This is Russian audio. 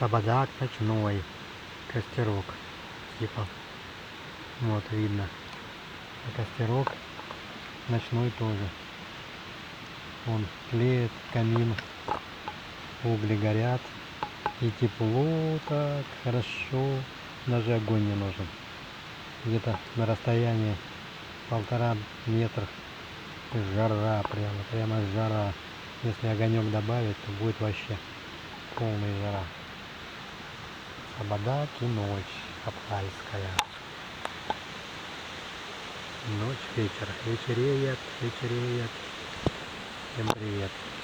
Сабадак ночной. Костерок. Типа. Вот видно. А костерок ночной тоже. Он тлеет, камин. Угли горят. И тепло так хорошо. Даже огонь не нужен. Где-то на расстоянии 1,5 метра. Жара прямо жара. Если огонек добавить, то будет вообще полная жара. Сабадак и ночь апрельская. Ночь, вечер. Вечереет. Всем привет.